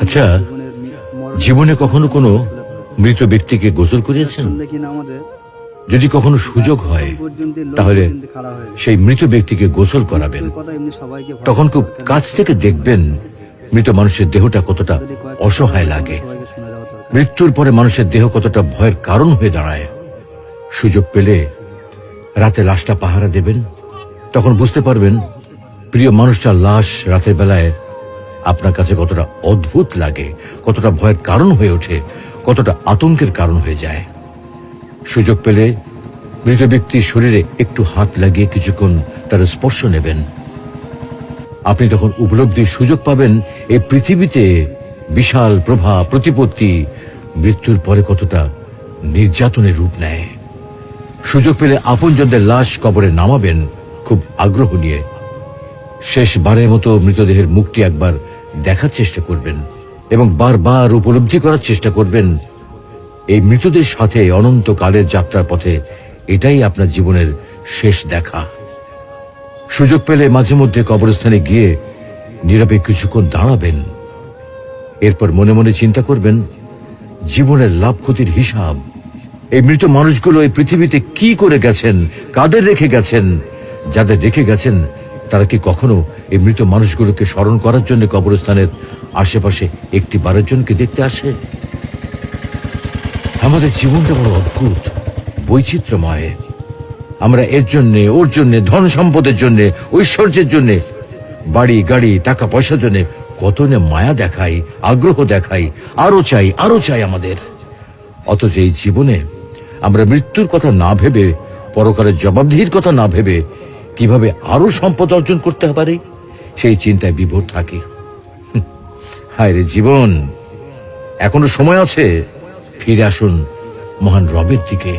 আচ্ছা, জীবনে কখনো কোনো মৃত ব্যক্তিকে গোসল করিয়েছেন? যদি কখনো সুযোগ হয় তাহলে সেই মৃত ব্যক্তিকে গোসল করাবেন। তখন খুব কাছ থেকে দেখবেন মৃত মানুষের দেহটা কতটা অসহায় লাগে, মৃত্যুর পরে মানুষের দেহ কতটা ভয়ের কারণ হয়ে দাঁড়ায়। সুযোগ পেলে রাতে লাশটা পাহারা দেবেন, তখন বুঝতে পারবেন প্রিয় মানুষটার লাশ রাতের বেলায় আপনার কাছে কতটা অদ্ভুত লাগে, কতটা ভয়ের কারণ হয়ে ওঠে, কতটা আতঙ্কের কারণ হয়ে যায়। সুযোগ পেলে মৃত ব্যক্তির শরীরে একটু হাত লাগিয়ে কিছুক্ষণ তার স্পর্শ নেবেন। আপনি তখন উপলব্ধির সুযোগ পাবেন এই পৃথিবীতে বিশাল প্রভাব প্রতিপত্তি মৃত্যুর পরে কতটা নির্যাতনের রূপ নেয়। সুযোগ পেলে আপনজনদের লাশ কবরে নামাবেন খুব আগ্রহ নিয়ে। শেষবারের মতো মৃতদেহের মুখটি একবার দেখার চেষ্টা করবেন এবং বারবার উপলব্ধি করার চেষ্টা করবেন এই মৃতদের সাথে অনন্তকালের যাত্রার পথে এটাই আপনার জীবনের শেষ দেখা। সুযোগ পেলে মাঝে মধ্যে কবরস্থানে গিয়ে নীরবে কিছুক্ষণ দাঁড়াবেন। এরপর মনে মনে চিন্তা করবেন জীবনের লাভ ক্ষতির হিসাব। এই মৃত মানুষগুলো এই পৃথিবীতে কি করে গেছেন, কাদের রেখে গেছেন, যাদের রেখে গেছেন তারা কি কখনো এই মৃত মানুষগুলোকে স্মরণ করার জন্য কবরস্থানের আশেপাশে একটি বারের জনকে দেখতে আসে? আমাদের জীবনটা বড় অদ্ভুত, বৈচিত্র্যময়। আমরা এর জন্যে, ওর জন্যে, ধন সম্পদের জন্যে, ঐশ্বর্যের জন্যে, বাড়ি গাড়ি টাকা পয়সার জন্যে কত না মায়া দেখাই, আগ্রহ দেখাই, আরো চাই আরো চাই আমাদের। অথচ এই জীবনে আমরা মৃত্যুর কথা না ভেবে, পরকালের জবাবদিহির কথা না ভেবে কিভাবে আরো সম্পদ অর্জন করতে পারি সেই চিন্তায় বিভোর থাকি। হায় রে জীবন, এখনো সময় আছে, ফিরে আসুন মহান রবের দিকে।